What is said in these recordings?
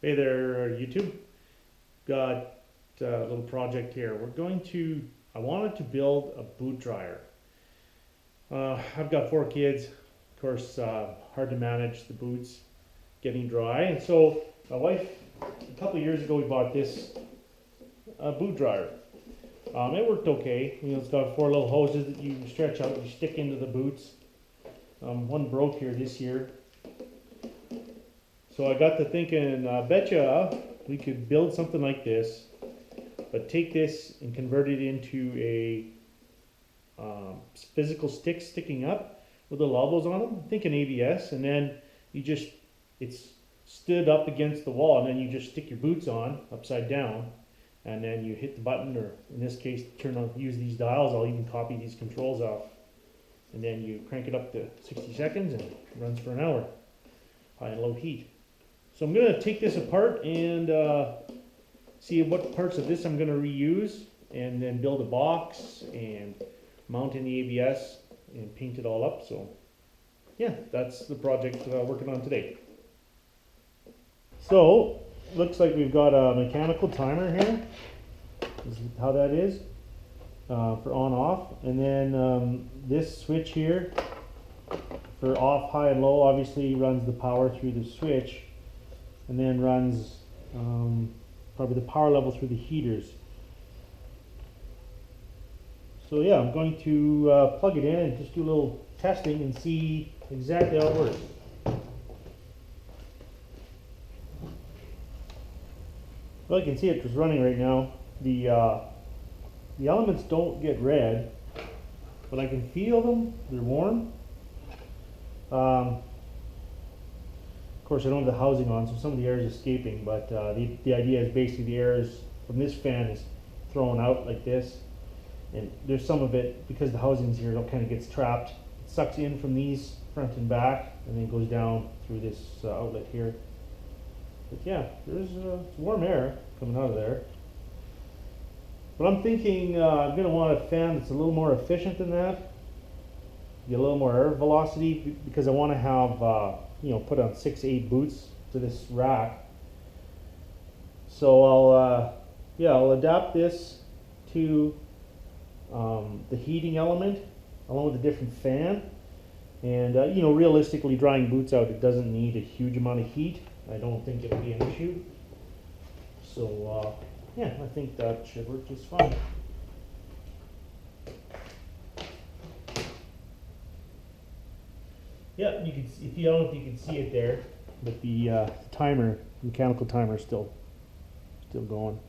Hey there, YouTube. Got a little project here. I wanted to build a boot dryer. I've got 4 kids. Of course, hard to manage the boots getting dry. And so my wife, a couple of years ago, we bought this boot dryer. It worked okay. It's got 4 little hoses that you stretch out, you stick into the boots. One broke here this year. So I got to thinking, betcha we could build something like this, but take this and convert it into a physical stick sticking up with the elbows on them. Think an ABS, and then it's stood up against the wall, and then you just stick your boots on upside down, and then you hit the button, or in this case, use these dials. I'll even copy these controls off, and then you crank it up to 60 seconds, and it runs for an hour, high and low heat. So I'm going to take this apart and see what parts of this I'm going to reuse, and then build a box and mount in the ABS and paint it all up. So yeah, that's the project working on today. So looks like we've got a mechanical timer here. This is how that is for on off, and then this switch here for off, high, and low obviously runs the power through the switch, and then runs probably the power level through the heaters. So yeah, I'm going to plug it in and just do a little testing and see exactly how it works. Well, you can see it just running right now. The elements don't get red, but I can feel them. They're warm. Of course, I don't have the housing on, so some of the air is escaping, but the idea is basically the air is from this fan is thrown out like this, and there's some of it, because the housing's here, it kind of gets trapped. It sucks in from these front and back, and then goes down through this outlet here. But yeah, there's warm air coming out of there. But I'm thinking I'm going to want a fan that's a little more efficient than that, get a little more air velocity, because I want to have put on 6-8 boots to this rack. So I'll adapt this to the heating element along with a different fan. And realistically, drying boots out, it doesn't need a huge amount of heat. I don't think it'll be an issue. So yeah, I think that should work just fine. Yeah, you can see, I don't know if you can see it there, but the timer, mechanical timer, is still going.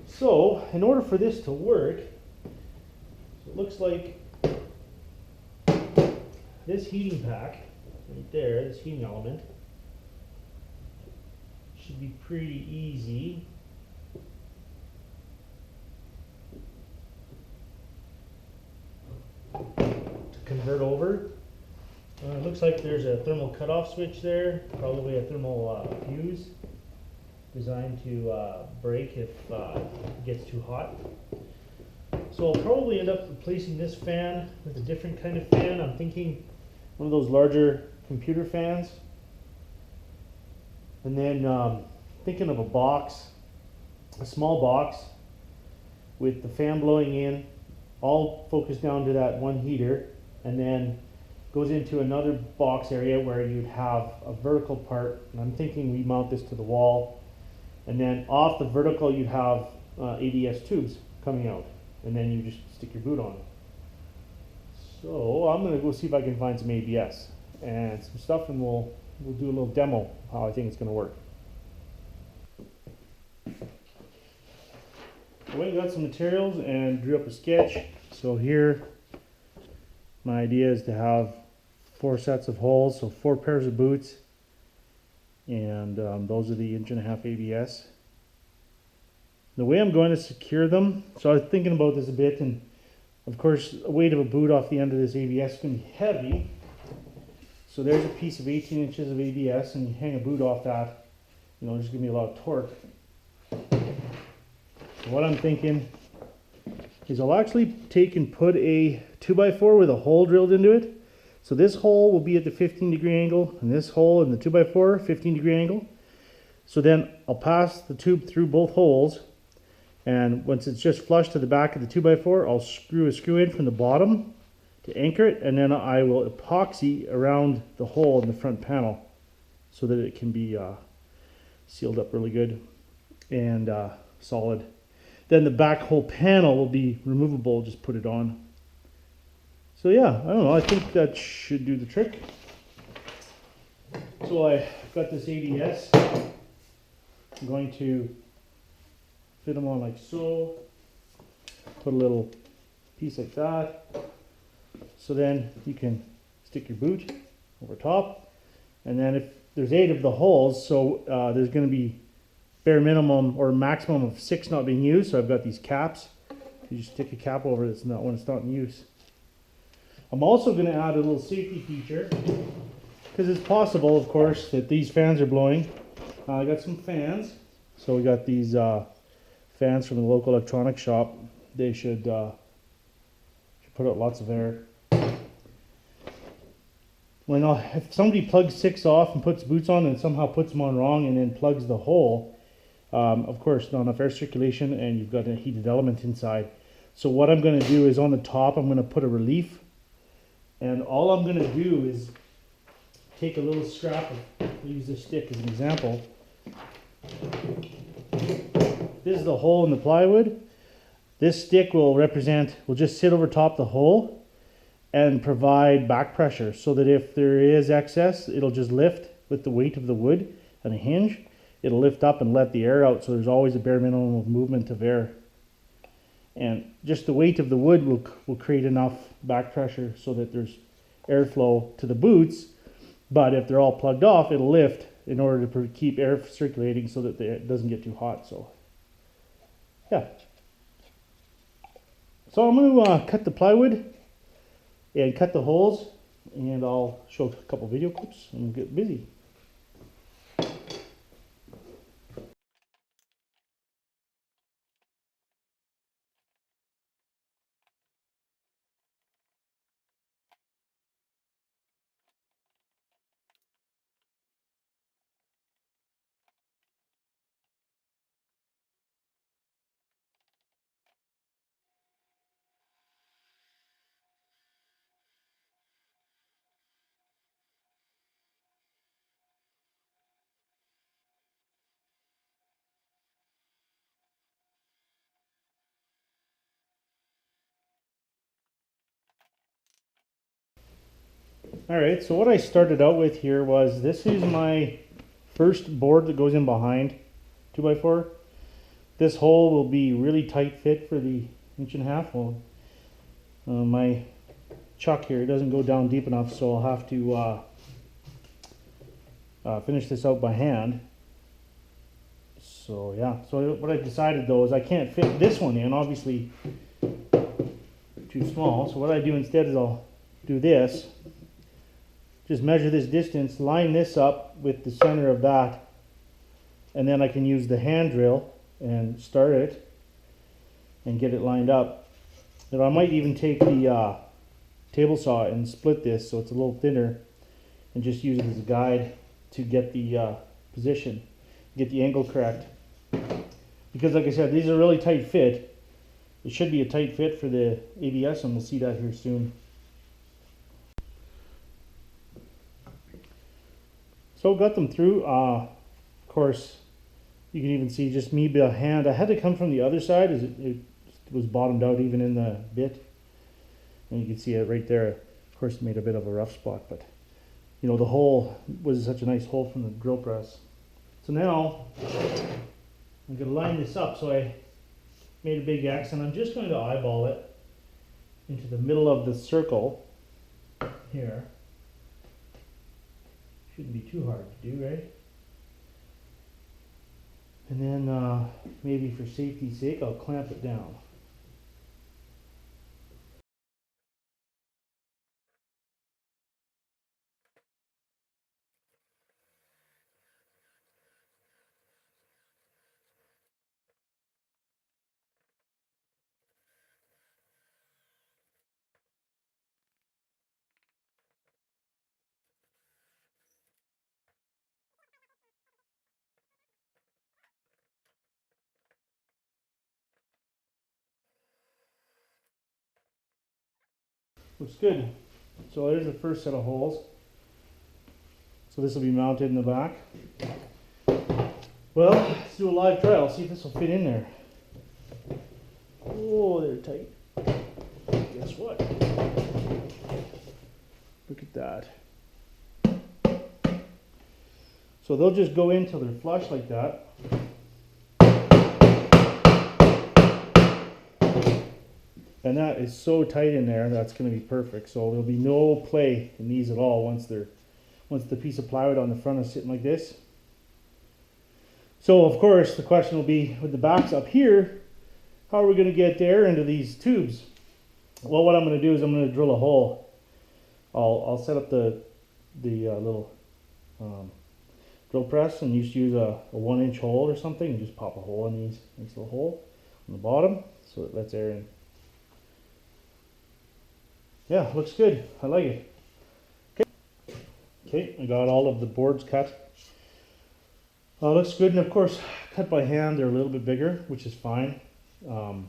So in order for this to work, so it looks like this heating pack right there, this heating element, should be pretty easy. Convert over. It looks like there's a thermal cutoff switch there, probably a thermal fuse designed to break if it gets too hot. So I'll probably end up replacing this fan with a different kind of fan. I'm thinking one of those larger computer fans. And then thinking of a box, a small box with the fan blowing in, all focused down to that one heater, and then goes into another box area where you'd have a vertical part, and I'm thinking we mount this to the wall, and then off the vertical you'd have ABS tubes coming out, and then you just stick your boot on. So I'm going to go see if I can find some ABS and some stuff, and we'll do a little demo of how I think it's going to work. I went and got some materials and drew up a sketch. So here, my idea is to have 4 sets of holes, so 4 pairs of boots, and those are the 1.5 inch ABS. The way I'm going to secure them, so I was thinking about this a bit, and of course the weight of a boot off the end of this ABS is going to be heavy. So there's a piece of 18 inches of ABS, and you hang a boot off that, there's going to be a lot of torque. So what I'm thinking is I'll actually take and put a 2x4 with a hole drilled into it, So this hole will be at the 15-degree angle, and this hole in the 2x4, 15-degree angle. So then I'll pass the tube through both holes, and once it's just flush to the back of the 2x4, I'll screw a screw in from the bottom to anchor it, and then I will epoxy around the hole in the front panel so that it can be sealed up really good and solid. Then the back whole panel will be removable, just put it on. So yeah, I don't know, I think that should do the trick. So I got this ABS. I'm going to fit them on like so. Put a little piece like that. So then you can stick your boot over top. And then if there's 8 of the holes, so there's going to be bare minimum or maximum of 6 not being used. So I've got these caps. You just stick a cap over it when it's not in use. I'm also going to add a little safety feature because it's possible, of course, that these fans are blowing. I got some fans. So we got these fans from the local electronics shop. They should put out lots of air. If somebody plugs 6 off and puts boots on and somehow puts them on wrong and then plugs the hole, of course, not enough air circulation and you've got a heated element inside. So what I'm going to do is on the top, I'm going to put a relief. And all I'm going to do is take a little scrap of, I'll use this stick as an example. This is the hole in the plywood. This stick will just sit over top the hole and provide back pressure so that if there is excess, it'll just lift with the weight of the wood and a hinge. It'll lift up and let the air out, so there's always a bare minimum of movement of air. And just the weight of the wood will create enough back pressure so that there's airflow to the boots. But if they're all plugged off, it'll lift in order to keep air circulating so that it doesn't get too hot. So, yeah. So I'm going to cut the plywood and cut the holes, and I'll show a couple video clips and get busy. Alright, so what I started out with here was, this is my first board that goes in behind 2x4. This hole will be really tight fit for the 1.5 inch. Well, my chuck here doesn't go down deep enough, so I'll have to finish this out by hand. So yeah, so what I decided though is I can't fit this one in, obviously too small. So what I do instead is I'll do this. Just measure this distance, line this up with the center of that, and then I can use the hand drill and start it and get it lined up. And I might even take the table saw and split this so it's a little thinner and just use it as a guide to get the position, get the angle correct. Because like I said, these are really tight fit. It should be a tight fit for the ABS, and we'll see that here soon. So got them through. Of course, you can even see just me by hand. I had to come from the other side as it was bottomed out even in the bit. And you can see it right there. Of course, it made a bit of a rough spot, but you know, the hole was such a nice hole from the drill press. So now I'm going to line this up. So I made a big X, and I'm just going to eyeball it into the middle of the circle here. Shouldn't be too hard to do, right? And then maybe for safety's sake, I'll clamp it down. Looks good. So there's the first set of holes. So this will be mounted in the back. Well, let's do a live trial, see if this will fit in there. Oh, they're tight. Guess what? Look at that. So they'll just go in till they're flush like that. And that is so tight in there, that's going to be perfect. So there'll be no play in these at all once the piece of plywood on the front is sitting like this. So of course the question will be, with the backs up here, how are we going to get air into these tubes? Well, what I'm going to do is I'm going to drill a hole. I'll set up the little drill press and just use a 1-inch hole or something and just pop a hole in these, nice little hole on the bottom so it lets air in. Yeah, looks good. I like it. Okay, I got all of the boards cut. Looks good, and of course, cut by hand, they're a little bit bigger, which is fine. Doesn't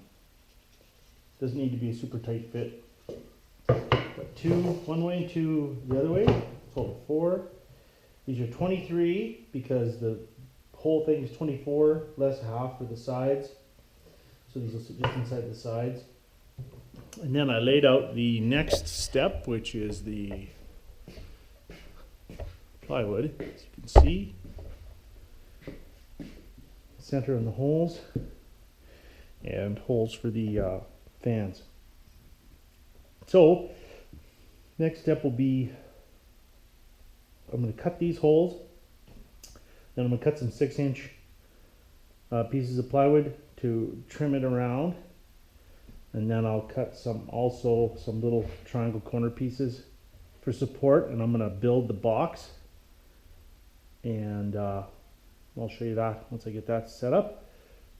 need to be a super tight fit. Got two one way and two the other way, total 4. These are 23 because the whole thing is 24, less half for the sides. So these will sit just inside the sides. And then I laid out the next step, which is the plywood, as you can see. Center in the holes, and holes for the fans. So, next step will be, I'm going to cut these holes, then I'm going to cut some 6-inch pieces of plywood to trim it around. And then I'll cut some little triangle corner pieces for support, and I'm going to build the box, and I'll show you that once I get that set up.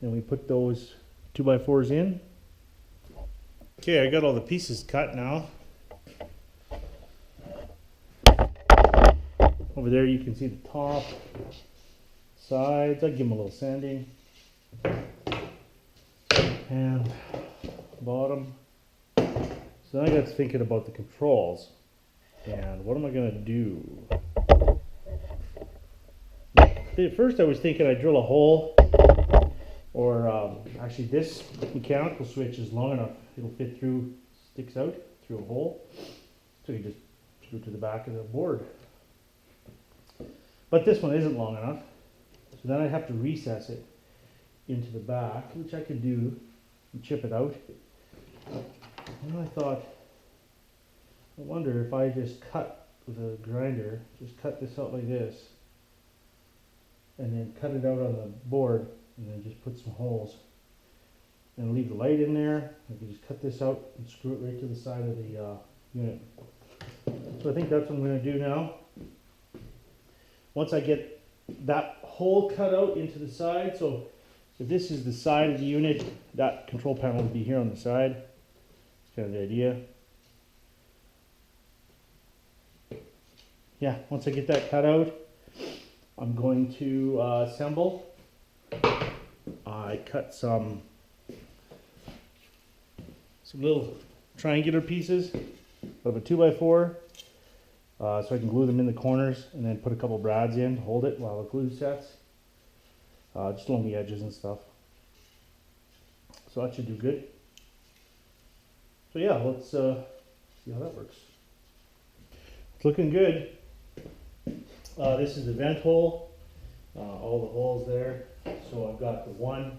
Then we put those 2x4s in. Okay, I got all the pieces cut now. Over there you can see the top, sides. I'll give them a little sanding, and bottom. So then I got thinking about the controls and what am I going to do. At first I was thinking I'd drill a hole, or actually this mechanical switch is long enough, it'll fit through, sticks out through a hole, so you just screw it to the back of the board. But this one isn't long enough, so then I'd have to recess it into the back, which I could do and chip it out. And I thought, I wonder if I just cut with a grinder, just cut this out like this, and then cut it out on the board, and then just put some holes, and leave the light in there. I can just cut this out and screw it right to the side of the unit. So I think that's what I'm going to do now. Once I get that hole cut out into the side, so if this is the side of the unit, that control panel will be here on the side. That's kind of the idea. Yeah, once I get that cut out, I'm going to assemble. I cut some little triangular pieces of a 2x4 so I can glue them in the corners, and then put a couple brads in to hold it while the glue sets, just along the edges and stuff. So that should do good. So yeah, let's see how that works. It's looking good. This is the vent hole, all the holes there. So I've got the one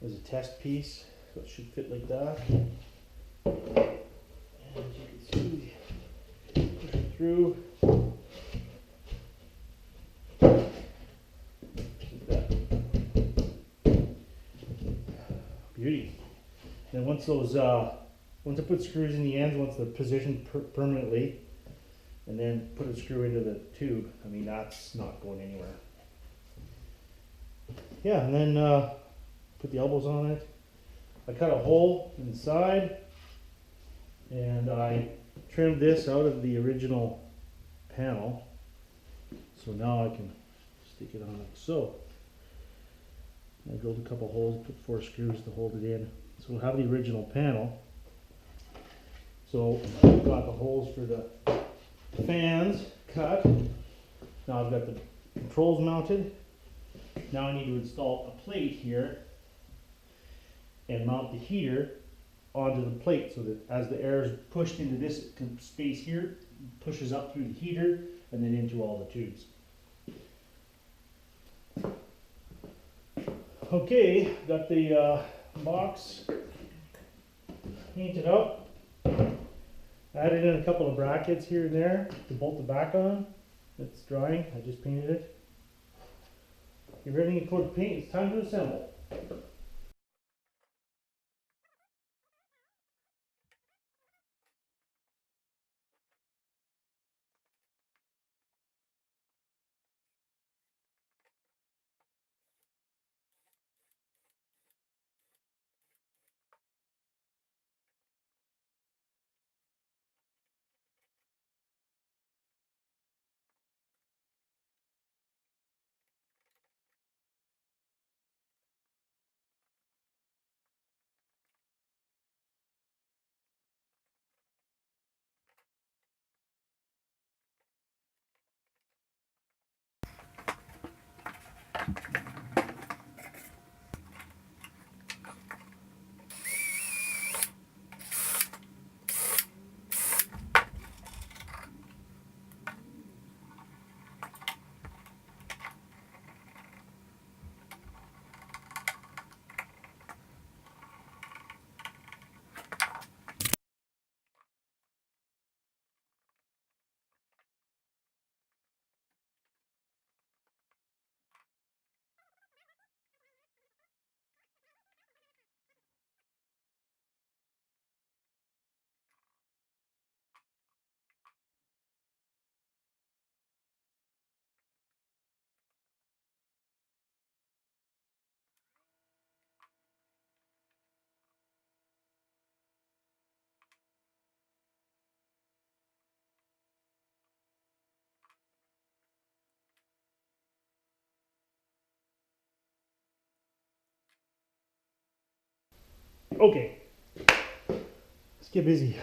as a test piece, so it should fit like that. And as you can see, push it through. Like that. Beauty. Then once I put screws in the ends, once they're positioned permanently, and then put a screw into the tube, I mean, that's not going anywhere. Yeah, and then put the elbows on it. I cut a hole in the side, and I trimmed this out of the original panel. So now I can stick it on like so. I drilled a couple holes, put 4 screws to hold it in. So we'll have the original panel. So I've got the holes for the fans cut. Now I've got the controls mounted. Now I need to install a plate here and mount the heater onto the plate so that as the air is pushed into this space here, pushes up through the heater and then into all the tubes. Okay, got the box painted up. Added in a couple of brackets here and there to bolt the back on. It's drying, I just painted it. Get ready to coat the paint, it's time to assemble. Okay, let's get busy.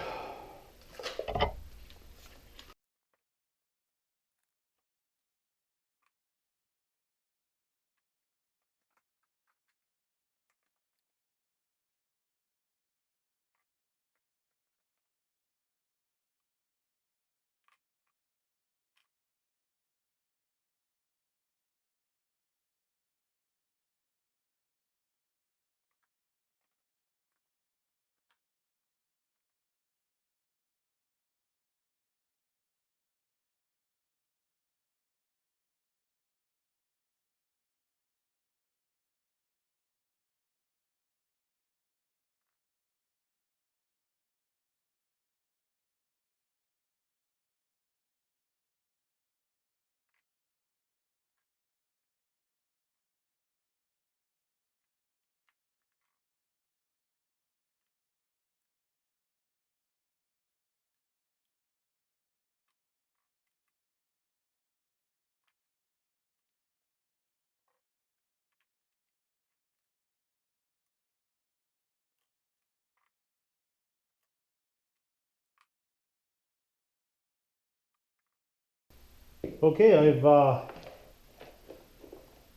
Okay, I've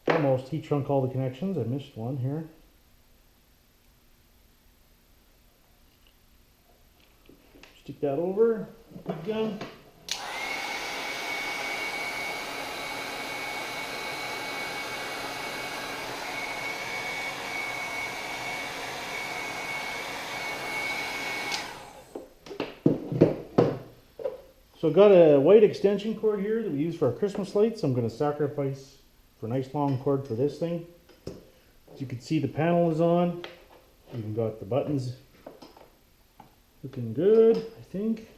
almost heat shrunk all the connections. I missed one here. Stick that over. Good gun. So I've got a white extension cord here that we use for our Christmas lights. I'm going to sacrifice for a nice long cord for this thing. As you can see, the panel is on. Even got the buttons looking good, I think.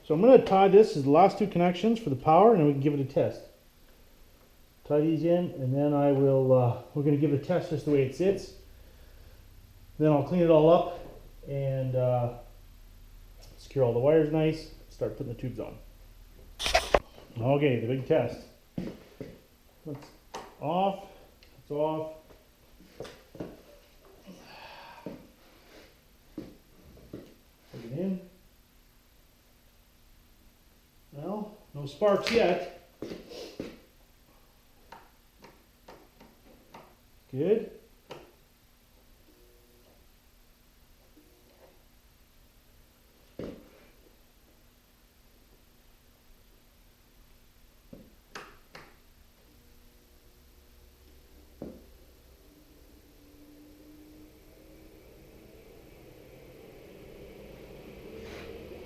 So I'm going to tie this as the last two connections for the power, and then we can give it a test. tie these in, and then I will, we're going to give it a test just the way it sits. Then I'll clean it all up and secure all the wires nice, start putting the tubes on. Okay, the big test. It's off, it's off. Plug it in. Well, no sparks yet. Good.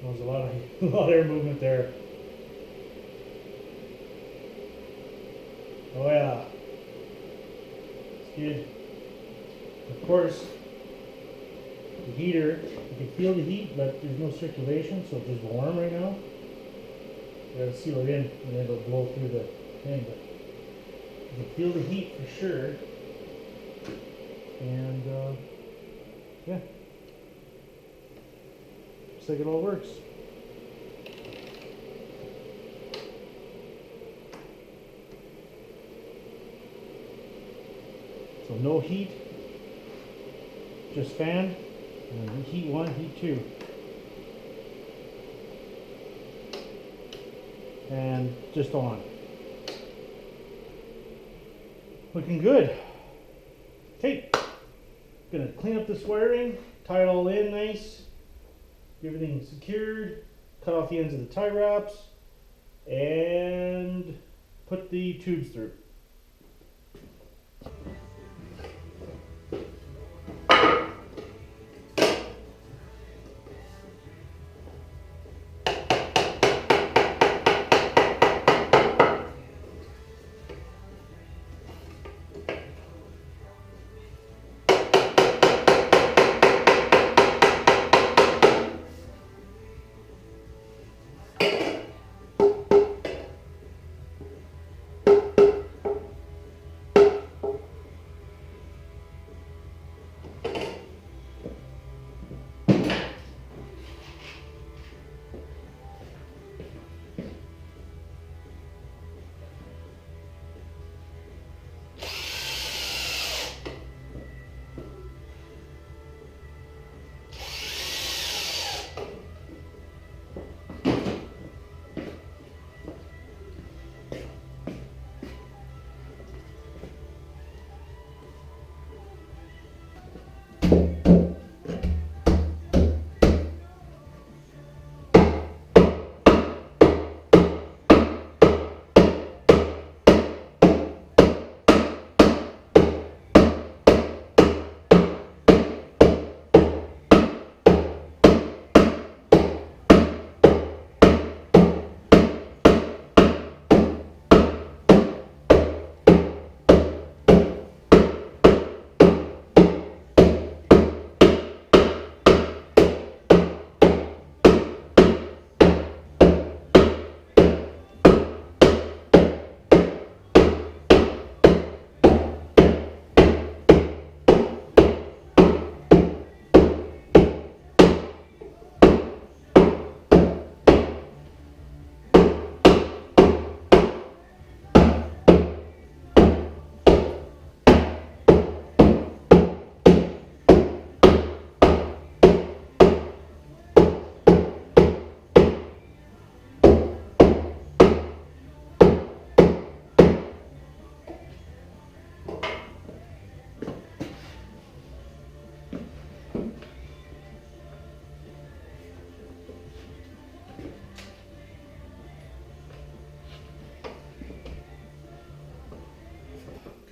There was a lot of air movement there. Oh yeah. It's good. Of course, the heater, you can feel the heat, but there's no circulation, so it's just warm right now. You gotta seal it in, and then it'll blow through the thing, but you can feel the heat for sure. And yeah. Looks like it all works. So no heat, just fan, and heat 1, heat 2. And just on. Looking good. Okay, gonna clean up this wiring, tie it all in nice, get everything secured, cut off the ends of the tie wraps, and put the tubes through.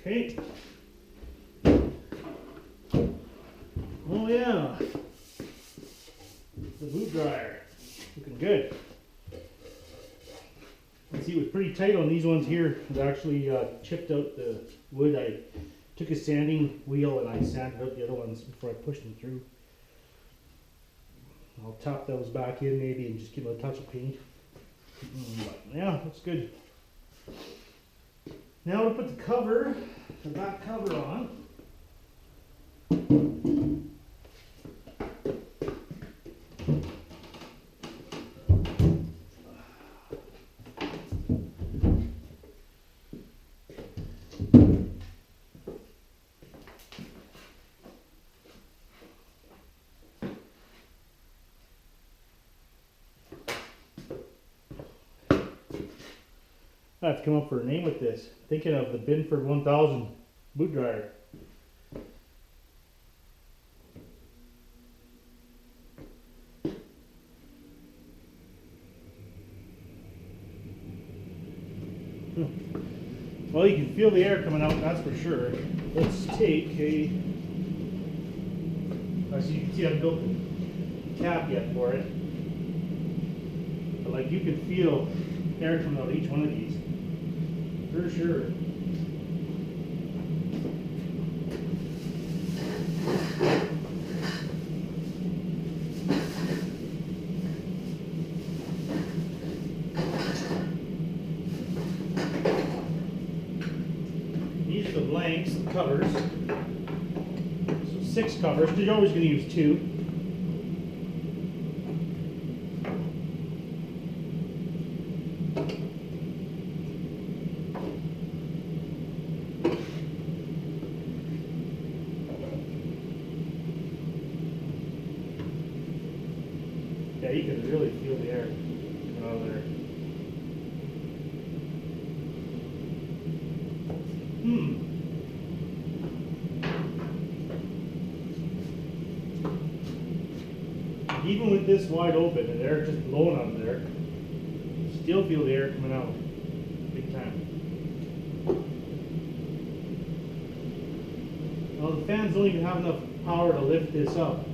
Okay. Oh yeah. The boot dryer. Looking good. You see it was pretty tight on these ones here. It actually chipped out the wood. I took a sanding wheel and I sanded out the other ones before I pushed them through. I'll tap those back in maybe and just give them a touch of paint. But yeah, looks good. Now to put the back cover on. I have to come up with a name with this. Thinking of the Binford 1000 boot dryer. Well, you can feel the air coming out, that's for sure. Let's take a, as you can see, I haven't built the cap yet for it. But like you can feel air coming out of each one of these, for sure. These are the blanks, the covers. So 6 covers, because you're always going to use 2. Yeah, you can really feel the air coming out of there. Even with this wide open and air just blowing out of there, you still feel the air coming out big time. Well, the fans don't even have enough power to lift this up.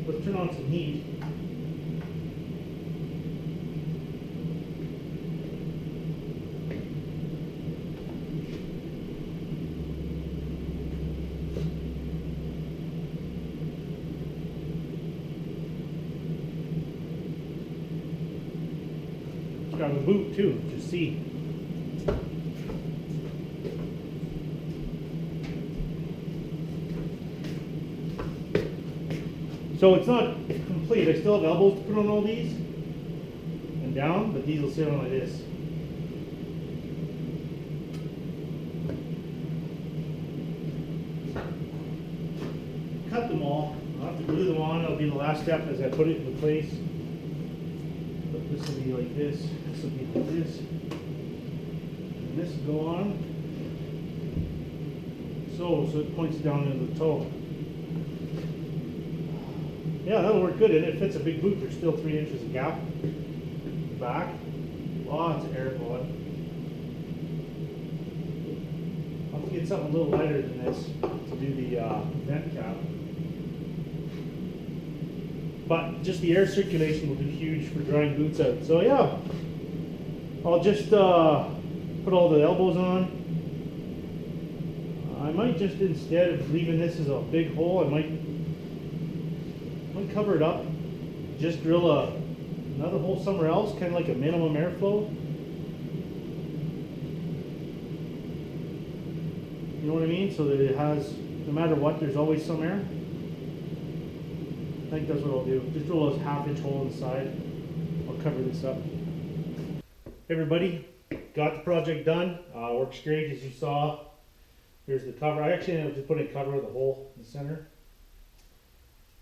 Let's turn on some heat. It's got a boot too, to see. So it's not complete. I still have elbows to put on all these and down, but these will sit on like this. Cut them all. I'll have to glue them on. That'll be the last step as I put it into place. But this will be like this. This will be like this. And this will go on. So it points down into the toe. Yeah, that'll work good, and it fits a big boot. There's still 3 inches of gap in the back. Lots of air blowing. I'll have to get something a little lighter than this to do the vent cap. But just the air circulation will be huge for drying boots out. So yeah, I'll just put all the elbows on. I might just, instead of leaving this as a big hole, I might cover it up, just drill another hole somewhere else, kind of like a minimum airflow. You know what I mean? So that it has, no matter what, there's always some air. I think that's what I'll do. Just drill a 1/2 inch hole in the side. I'll cover this up. Hey everybody, got the project done. Works great, as you saw. Here's the cover. I actually ended up just putting a cover with a hole in the center.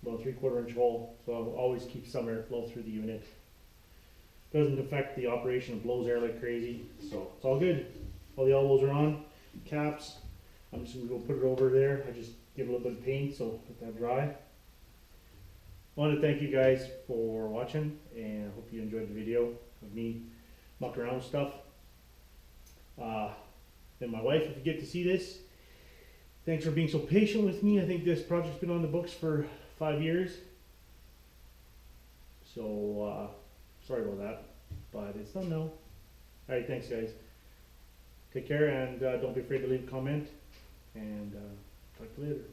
About a 3/4 inch hole, so I'll always keep some airflow through the unit. Doesn't affect the operation, it blows air like crazy, so it's all good. All the elbows are on, caps. I'm just gonna go put it over there. I just give it a little bit of paint, so let that dry. I want to thank you guys for watching, and I hope you enjoyed the video of me mucking around with stuff. And my wife, if you get to see this, thanks for being so patient with me. I think this project's been on the books for 5 years. So, sorry about that, but it's done now. Alright, thanks guys. Take care, and don't be afraid to leave a comment, and talk to you later.